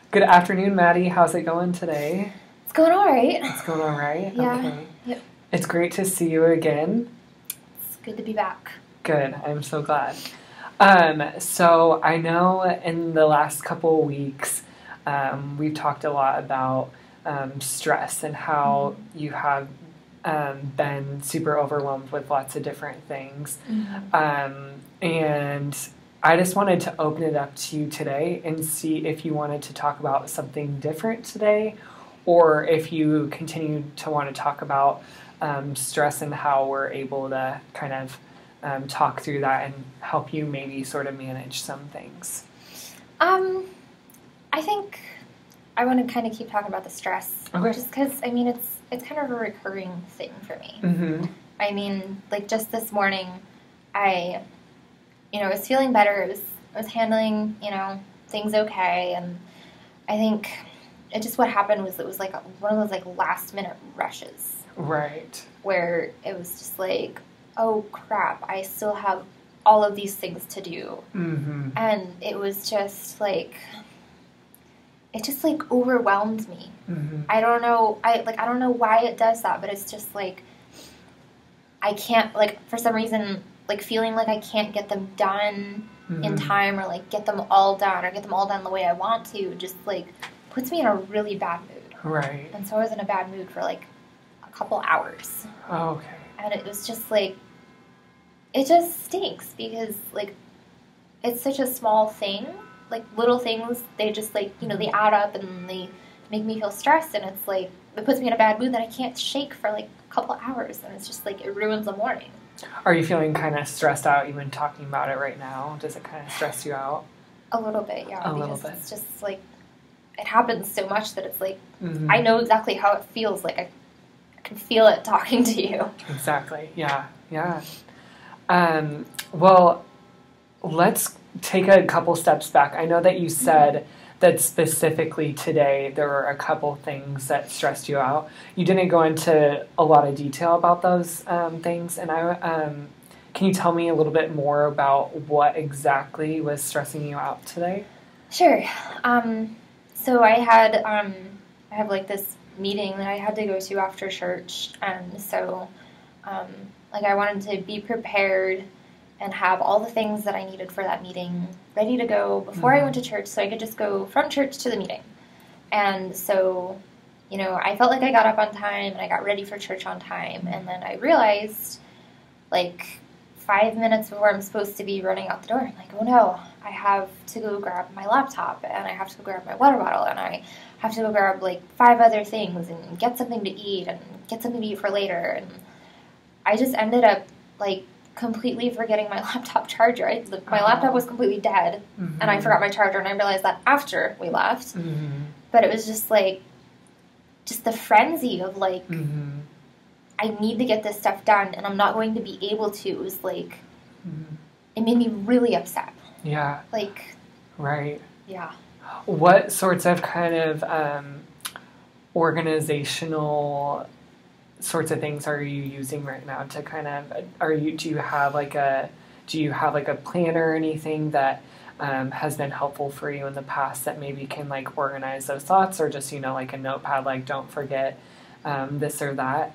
Good afternoon, Maddie. How's it going today? It's going all right. It's going all right? Yeah. Okay. Yep. It's great to see you again. It's good to be back. Good. I'm so glad. So I know in the last couple of weeks, we've talked a lot about stress and how you have been super overwhelmed with lots of different things. And I just wanted to open it up to you today and see if you wanted to talk about something different today, or if you continue to want to talk about stress and how we're able to kind of talk through that and help you maybe sort of manage some things. I think I want to kind of keep talking about the stress. Okay. Just because, I mean, it's kind of a recurring thing for me. Mm-hmm. I mean, like just this morning, I was feeling better. I was handling, things okay. And I think what happened was it was like one of those like last minute rushes. Right. Where it was just like, oh crap, I still have all of these things to do. Mm-hmm. And it was just like, it just like overwhelmed me. Mm-hmm. I don't know why it does that, but it's just like, I can't, like, for some reason, like feeling like I can't get them done in time, or like get them all done, or get them all done the way I want to, just like puts me in a really bad mood. Right. And so I was in a bad mood for like a couple hours. Oh, okay. And it was just like, it just stinks because like it's such a small thing. Like little things, they just like, they add up and they make me feel stressed, and it's like, it puts me in a bad mood that I can't shake for like a couple hours, and it's just like, it ruins the morning. Are you feeling kind of stressed out even talking about it right now? Does it kind of stress you out? A little bit, yeah. A little bit. It's just like, it happens so much that it's like, I know exactly how it feels. Like I can feel it talking to you. Exactly. Yeah. Well, let's take a couple steps back. I know that you said that specifically today there were a couple things that stressed you out. You didn't go into a lot of detail about those things, and can you tell me a little bit more about what exactly was stressing you out today? Sure. So I have like this meeting that I had to go to after church, and so like I wanted to be prepared and have all the things that I needed for that meeting ready to go before I went to church, so I could just go from church to the meeting. And so, I felt like I got up on time and I got ready for church on time, and then I realized, like, 5 minutes before I'm supposed to be running out the door, I'm like, oh no, I have to go grab my laptop, and I have to go grab my water bottle, and I have to go grab, like, 5 other things, and get something to eat, and get something to eat for later, and I just ended up, like, completely forgetting my laptop charger. My laptop was completely dead, and I forgot my charger, and I realized that after we left. But it was just like, just the frenzy of like, I need to get this stuff done, and I'm not going to be able to. It was like, it made me really upset. Yeah. Like. Right. Yeah. What sorts of kind of organizational sorts of things are you using right now to kind of, do you have like a planner or anything that has been helpful for you in the past that maybe can like organize those thoughts, or just, like a notepad, like don't forget this or that?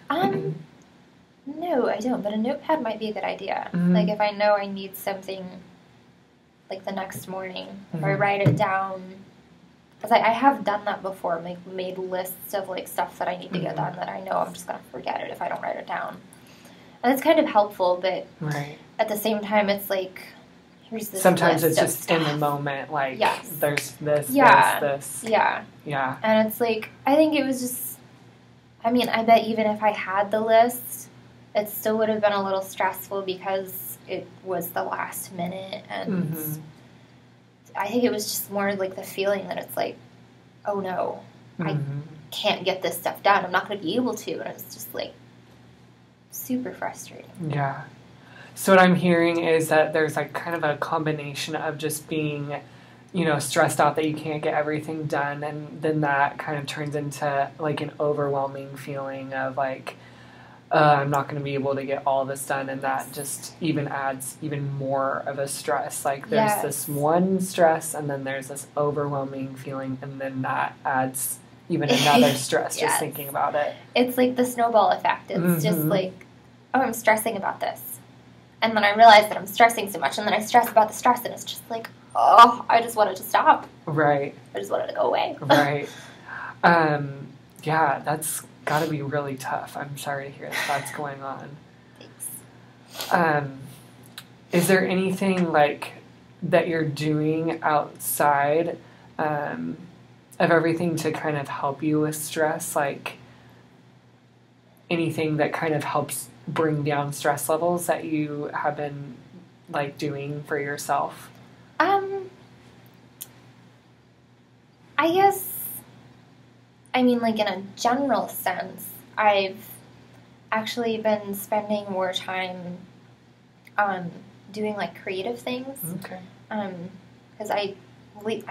No, I don't, but a notepad might be a good idea. Like if I know I need something like the next morning, if I write it down. Because I have done that before, like made lists of like stuff that I need to get done that I know I'm just going to forget it if I don't write it down. And it's kind of helpful, but at the same time, it's like, here's this sometimes list it's just stuff. In the moment, like, there's this, this. Yeah. Yeah. And it's like, I think it was just, I mean, I bet even if I had the list, it still would have been a little stressful because it was the last minute, and I think it was just more like the feeling that it's like, oh no, I can't get this stuff done. I'm not going to be able to. And it's just like super frustrating. Yeah. So what I'm hearing is that there's like kind of a combination of just being, stressed out that you can't get everything done. And then that kind of turns into like an overwhelming feeling of like, I'm not going to be able to get all this done, and that just even adds even more of a stress. Like there's this one stress, and then there's this overwhelming feeling, and then that adds even another stress just thinking about it. It's like the snowball effect. It's just like, oh, I'm stressing about this. And then I realize that I'm stressing so much, and then I stress about the stress, and it's just like, oh, I just wanted to stop. Right. I just wanted to go away. Right. Yeah, that's got to be really tough. I'm sorry to hear that's going on. Thanks. Is there anything like that you're doing outside of everything to kind of help you with stress? Like anything that kind of helps bring down stress levels that you have been like doing for yourself? I guess, I mean, like in a general sense, I've actually been spending more time doing like creative things. Okay. Because I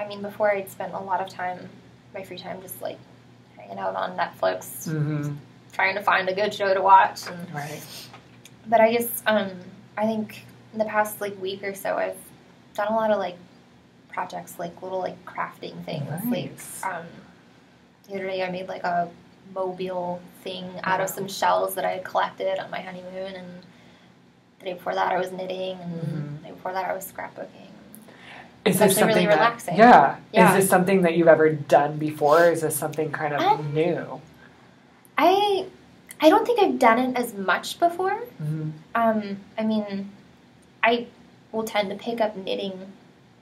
mean, before I'd spent a lot of time, my free time, just like hanging out on Netflix, trying to find a good show to watch. And, right. But I just, I think in the past like week or so, I've done a lot of like projects, like little like crafting things. Nice. Like the other day I made like a mobile thing out of some shells that I had collected on my honeymoon, and the day before that I was knitting, and the day before that I was scrapbooking. Is this something really relaxing? Yeah. Is this something that you've ever done before? Or is this something kind of new? I don't think I've done it as much before. I mean, I will tend to pick up knitting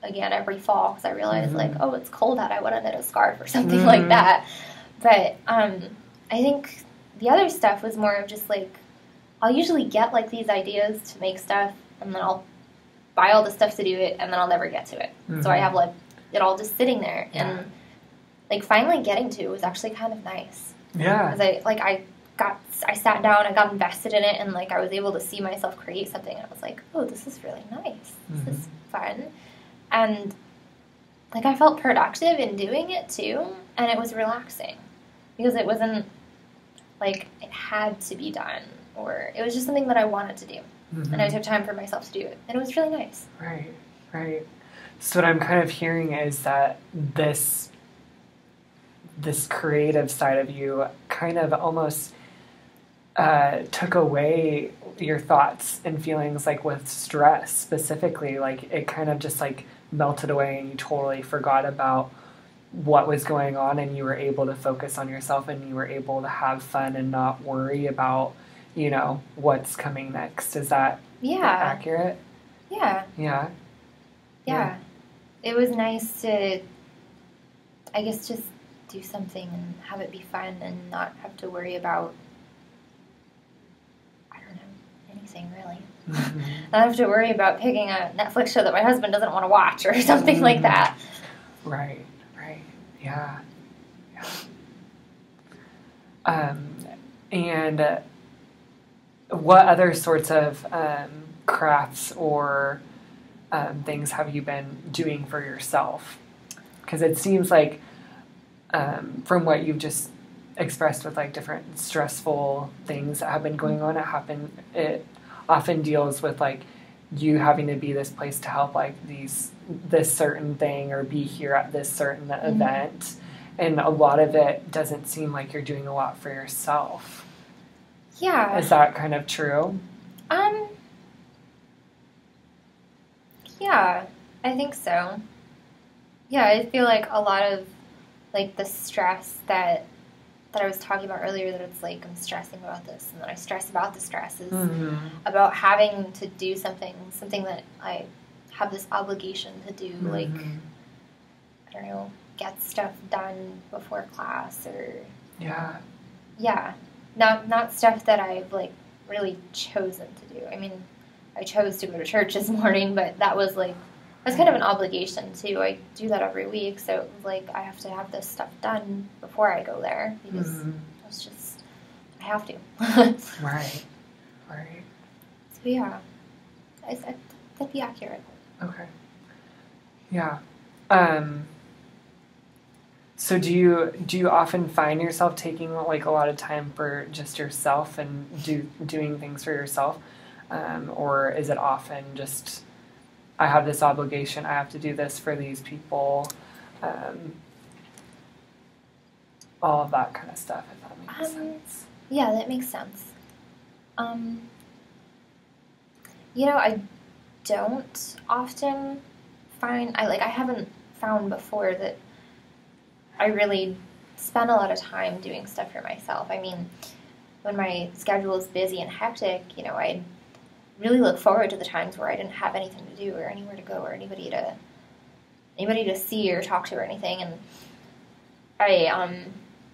again every fall because I realize like, oh, it's cold out. I want to knit a scarf or something like that. But I think the other stuff was more of just like, I'll usually get like these ideas to make stuff, and then I'll buy all the stuff to do it, and then I'll never get to it. So I have like it all just sitting there, and like finally getting to it was actually kind of nice. Yeah. Because I sat down, I got invested in it, and like I was able to see myself create something, and I was like, oh, this is really nice. This is fun. And like I felt productive in doing it too, and it was relaxing because it wasn't like it had to be done, or it was just something that I wanted to do. And I took time for myself to do it, and it was really nice. Right. So what I'm kind of hearing is that this creative side of you kind of almost took away your thoughts and feelings, like with stress specifically. Like it kind of just like melted away, and you totally forgot about what was going on, and you were able to focus on yourself, and you were able to have fun and not worry about, what's coming next. Is that accurate? Yeah. It was nice to, I guess, just do something and have it be fun and not have to worry about, I don't know, anything really. Not have to worry about picking a Netflix show that my husband doesn't want to watch or something like that. Right. Yeah. And what other sorts of crafts or things have you been doing for yourself? Because it seems like from what you've just expressed with like different stressful things that have been going on, it often deals with like you having to be this place to help like this certain thing, or be here at this certain event, and a lot of it doesn't seem like you're doing a lot for yourself. Yeah. Is that kind of true? Yeah, I think so. Yeah, I feel like a lot of like the stress that I was talking about earlier, that it's like I'm stressing about this, and then I stress about the stresses about having to do something that I have this obligation to do, like, I don't know, get stuff done before class, or not stuff that I've like really chosen to do. I mean, I chose to go to church this morning, but that's kind of an obligation too. I do that every week, so it was like I have to have this stuff done before I go there, because it's just, I have to. Right. So yeah, that'd be accurate. Okay. Yeah. So do you often find yourself taking like a lot of time for just yourself and doing things for yourself, or is it often just I have this obligation, I have to do this for these people, all of that kind of stuff, if that makes sense? Yeah, that makes sense. I don't often find I haven't found before that I really spend a lot of time doing stuff for myself. I mean, when my schedule is busy and hectic, I really look forward to the times where I didn't have anything to do or anywhere to go or anybody to see or talk to or anything. And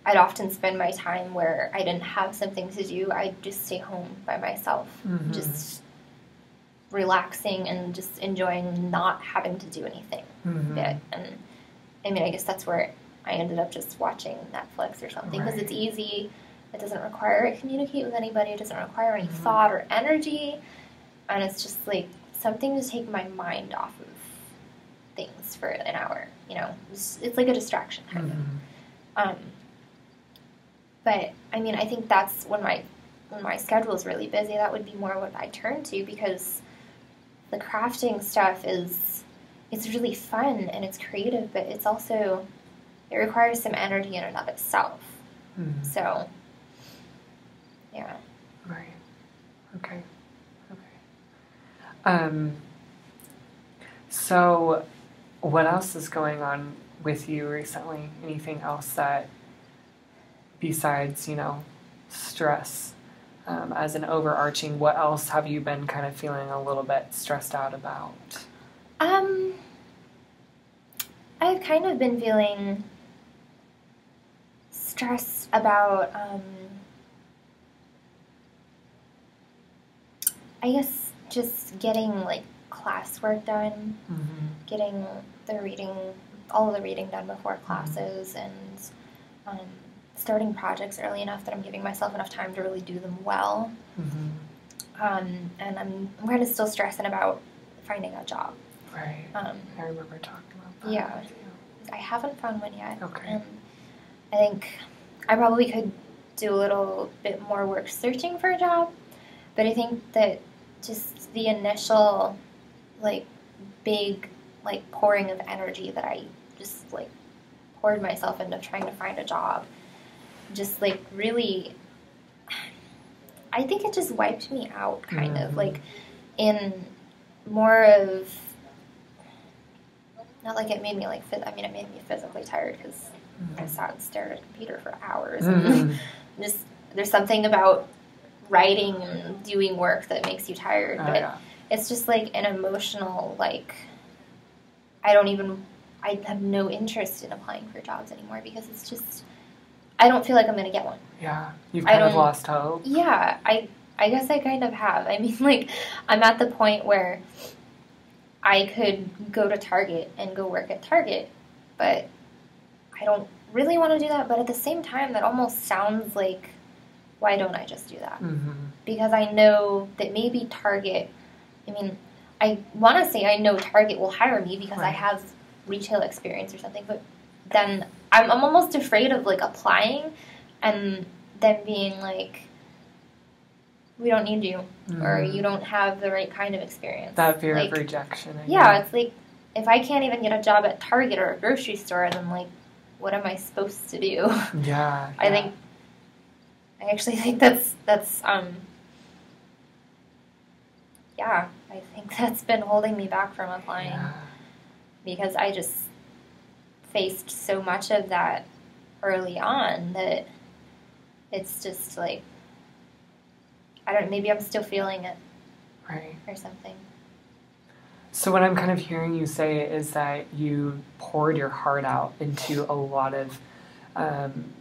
I'd often spend my time where I didn't have something to do. I'd just stay home by myself, just relaxing and just enjoying not having to do anything. And I mean, I guess that's where I ended up just watching Netflix or something because it's easy. It doesn't require to communicate with anybody. It doesn't require any thought or energy. And it's just like something to take my mind off of things for an hour. It's like a distraction kind of. But I mean, I think that's when my schedule is really busy. That would be more what I turn to because the crafting stuff it's really fun and it's creative, but it's also it requires some energy in and of itself. So, yeah. Right. Okay. So, what else is going on with you recently? Anything else that, besides, stress, as an overarching, what else have you been kind of feeling a little bit stressed out about? I've kind of been feeling stressed about, I guess, just getting, classwork done, getting all of the reading done before classes, and starting projects early enough that I'm giving myself enough time to really do them well. And I'm kind of still stressing about finding a job. Right. I remember talking about that. Yeah. I haven't found one yet. Okay. And I think I probably could do a little bit more work searching for a job, but I think that just the initial, big, pouring of energy that I just, poured myself into trying to find a job, just, really, I think it just wiped me out, kind of, in more of, not like it made me, it made me physically tired, because I sat and stared at a computer for hours, and just, there's something about writing and doing work that makes you tired, but it's just, an emotional, I have no interest in applying for jobs anymore, because it's just, I don't feel like I'm going to get one. Yeah, you've kind of lost hope. Yeah, I guess I kind of have. I mean, I'm at the point where I could go to Target and go work at Target, but I don't really want to do that, but at the same time, that almost sounds like, why don't I just do that? Because I know that maybe Target, I want to say I know Target will hire me because I have retail experience or something, but then I'm almost afraid of, applying and then being we don't need you, or you don't have the right kind of experience. That fear of rejection. It's if I can't even get a job at Target or a grocery store, then, what am I supposed to do? Yeah. I actually think that's I think that's been holding me back from applying because I just faced so much of that early on that it's just I don't know, maybe I'm still feeling it. Right. Or something. So what I'm kind of hearing you say is that you poured your heart out into a lot of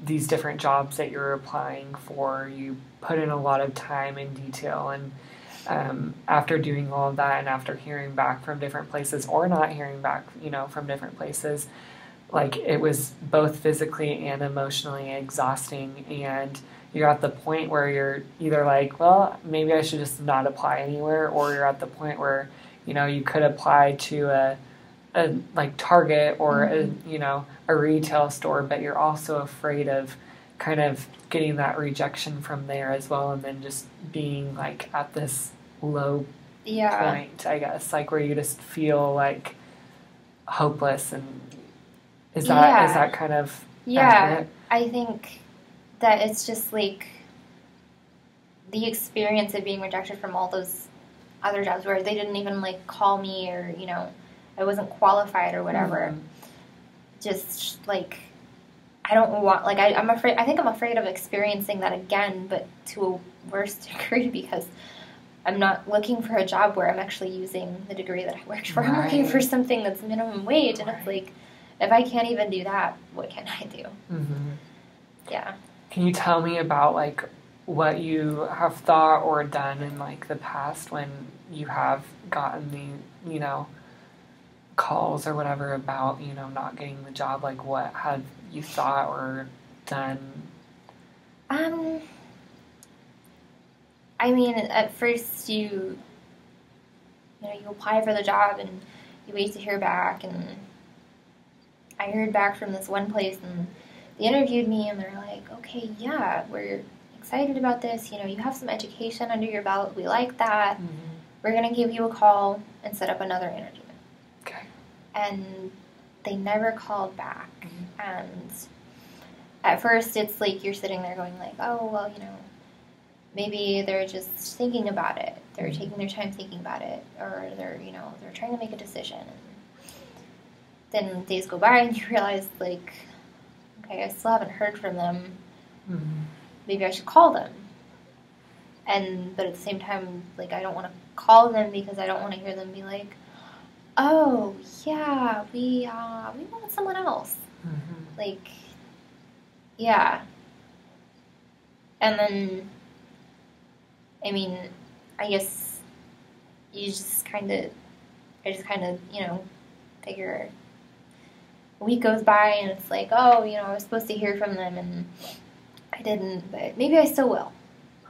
these different jobs that you're applying for. You put in a lot of time and detail, and after doing all of that and after hearing back from different places or not hearing back, from different places, it was both physically and emotionally exhausting, and you're at the point where you're either well, maybe I should just not apply anywhere, or you're at the point where, you could apply to a like Target or a retail store, but you're also afraid of kind of getting that rejection from there as well, and then just being like at this low point, I guess, like where you just feel like hopeless. And is that kind of accurate? I think that it's just like the experience of being rejected from all those other jobs where they didn't even like call me, or I wasn't qualified or whatever. Just like I don't want, like I'm afraid. I think I'm afraid of experiencing that again, but to a worse degree, because I'm not looking for a job where I'm actually using the degree that I worked for. I'm looking for something that's minimum wage, and it's like, if I can't even do that, what can I do? Yeah. Can you tell me about like what you have thought or done in like the past when you have gotten the calls or whatever about not getting the job? Like what have you thought or done? I mean, at first you apply for the job and you wait to hear back, and I heard back from this one place and they interviewed me and they're like, okay, yeah, we're excited about this. You have some education under your belt. We like that. We're going to give you a call and set up another interview. Okay. And they never called back. And at first it's like you're sitting there going like, oh, well, maybe they're just thinking about it. They're taking their time thinking about it, or they're trying to make a decision. And then days go by and you realize like, okay, I still haven't heard from them. Maybe I should call them. But at the same time, like, I don't want to call them because I don't want to hear them be like, oh, yeah, we want someone else. Like, yeah. And then, I mean, I guess I just kind of, figure a week goes by and it's like, oh, I was supposed to hear from them and I didn't, but maybe I still will.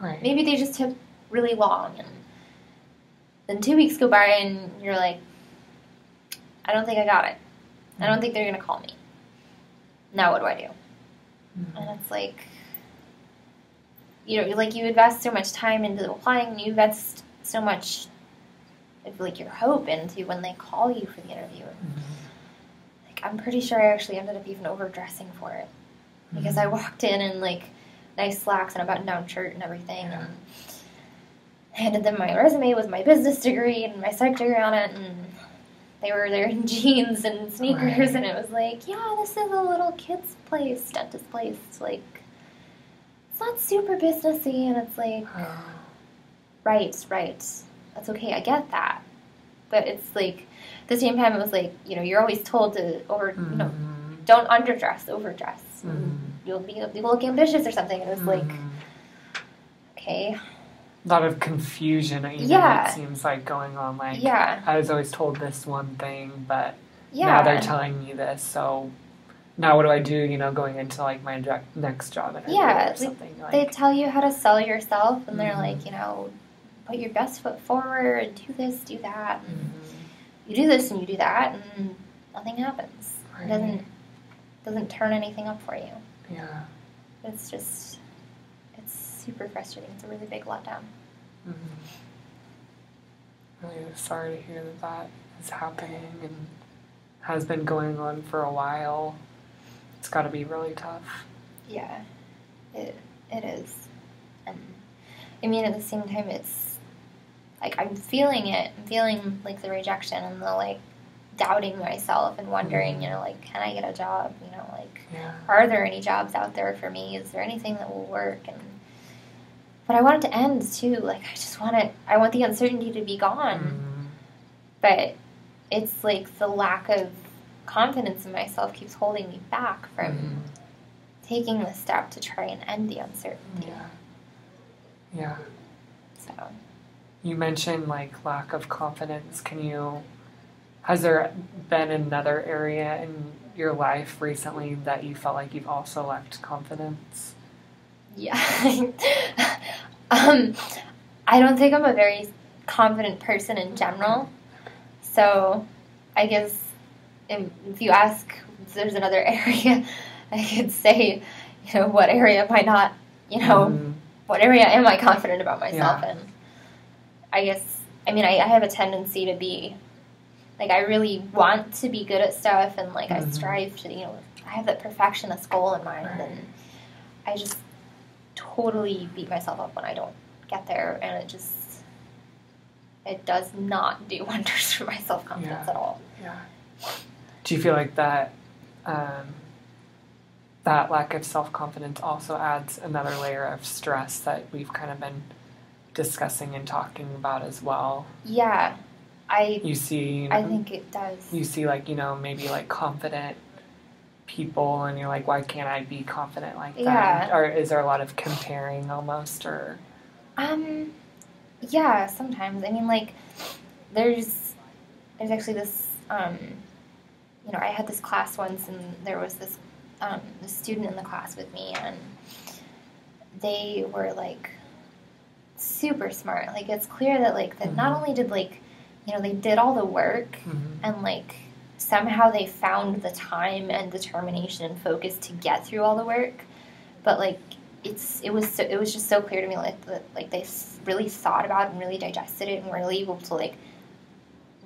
Right. Maybe they just took really long, and then 2 weeks go by and you're like, I don't think I got it. I don't think they're going to call me. Now what do I do? And it's like, you invest so much time into applying, and you invest so much of like your hope into when they call you for the interview. Like, I'm pretty sure I actually ended up even overdressing for it, because I walked in like nice slacks and a button-down shirt and everything, and handed them my resume with my business degree and my psych degree on it, and they were there in jeans and sneakers, and it was like, yeah, this is a little kid's place, dentist place. It's like, it's not super businessy, and it's like, right, that's okay, I get that. But it's like, at the same time, it was like, you're always told to don't underdress, overdress. You'll look ambitious or something, and it was like, okay. A lot of confusion, it seems like, going on. Like, I was always told this one thing, but now they're telling me this, so now what do I do, going into, like, my next job interview or something. Like, they tell you how to sell yourself, and they're like, put your best foot forward, do this, do that, and you do this and you do that, and nothing happens. Right. It doesn't turn anything up for you. Yeah. It's just, it's super frustrating. It's a really big letdown. Really sorry to hear that is happening and has been going on for a while. It's got to be really tough. Yeah, it is. And I mean, at the same time, it's like I'm feeling it. I'm feeling like the rejection and the like doubting myself and wondering, like, can I get a job? Are there any jobs out there for me? Is there anything that will work? But I want it to end too. Like, I want the uncertainty to be gone. But it's like the lack of confidence in myself keeps holding me back from taking the step to try and end the uncertainty. Yeah. So. You mentioned, like, lack of confidence. Has there been another area in your life recently that you felt like you've also lacked confidence? Yeah. I don't think I'm a very confident person in general. So I guess if you ask if there's another area, I could say, what area am I not, what area am I confident about myself in? I guess, I have a tendency to be, I really want to be good at stuff, and, I strive to, I have that perfectionist goal in mind, and I just totally beat myself up when I don't get there, and it does not do wonders for my self-confidence at all. Yeah. Do you feel like that that lack of self-confidence also adds another layer of stress that we've kind of been discussing and talking about as well? Yeah. I think it does. You see, maybe, confident people, and you're like, why can't I be confident like that? Yeah. Or is there a lot of comparing almost, or? Yeah, sometimes. There's actually this, I had this class once, and there was this student in the class with me, and they were, super smart. It's clear that, that not only did, they did all the work, and, somehow they found the time and determination and focus to get through all the work, but, it was just so clear to me, that they really thought about it and really digested it and were really able to,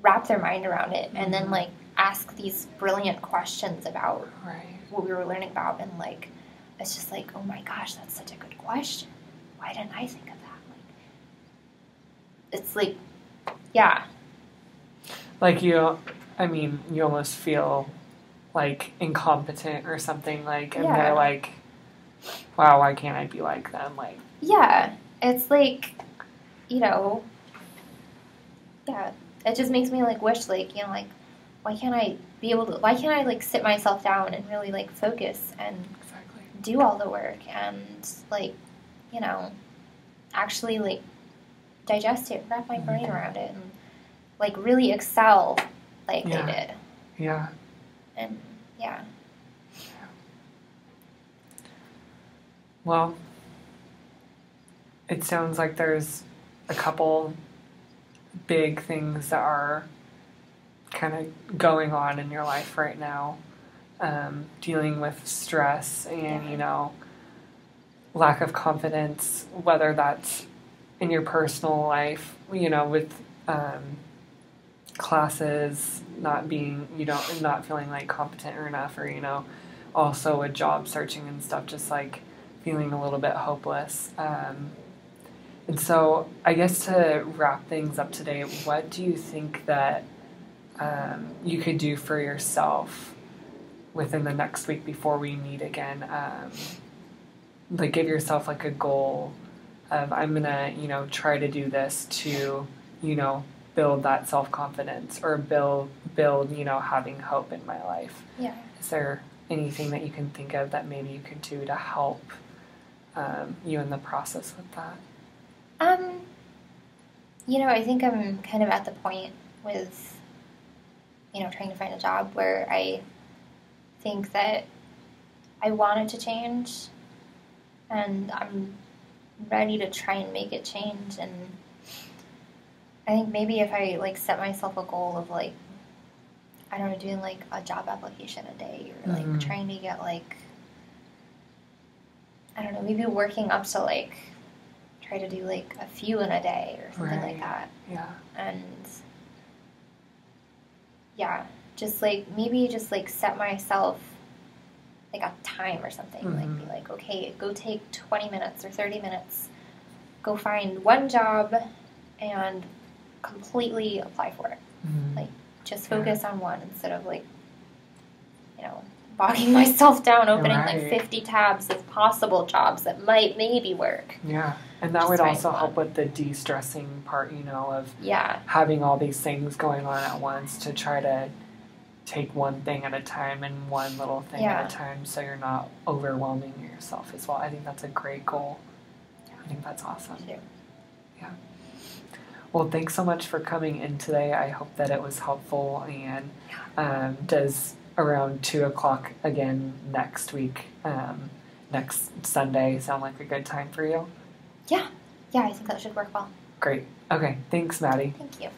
wrap their mind around it, and then, ask these brilliant questions about what we were learning about, and, it's just oh my gosh, that's such a good question. Why didn't I think of that? It's yeah. You almost feel, incompetent or something, and they're wow, why can't I be like them? Yeah, it's yeah, it just makes me wish, why can't I sit myself down and really focus and do all the work and actually digest it, wrap my brain around it, and really excel they did. Yeah. And yeah. Well, it sounds like there's a couple big things that are kind of going on in your life right now, dealing with stress and, lack of confidence, whether that's in your personal life, with classes not feeling competent or enough, or, also with job searching and stuff, just feeling a little bit hopeless. And so I guess to wrap things up today, what do you think that you could do for yourself within the next week before we meet again? Give yourself a goal of, I'm gonna, try to do this to, build that self-confidence, or build, having hope in my life. Yeah. Is there anything that you can think of that maybe you could do to help you in the process with that? I think I'm kind of at the point with, trying to find a job where I think that I want it to change, and I'm ready to try and make it change. And I think maybe if I set myself a goal of I don't know, doing a job application a day, or trying to get I don't know, maybe working up to try to do a few in a day or something like that. Yeah. And yeah, just maybe just set myself a time or something. Be okay, go take 20 minutes or 30 minutes, go find one job and completely apply for it. Just focus on one instead of bogging myself down, opening 50 tabs of possible jobs that might maybe work. Yeah. And that would also help with the de-stressing part, of having all these things going on at once, to try to take one thing at a time and one little thing at a time, so you're not overwhelming yourself as well. I think that's a great goal. I think that's awesome. Me too. Yeah. Well, thanks so much for coming in today. I hope that it was helpful, and does around 2:00 again next week, next Sunday sound like a good time for you? Yeah, I think that should work well. Great. Okay, thanks, Maddie. Thank you.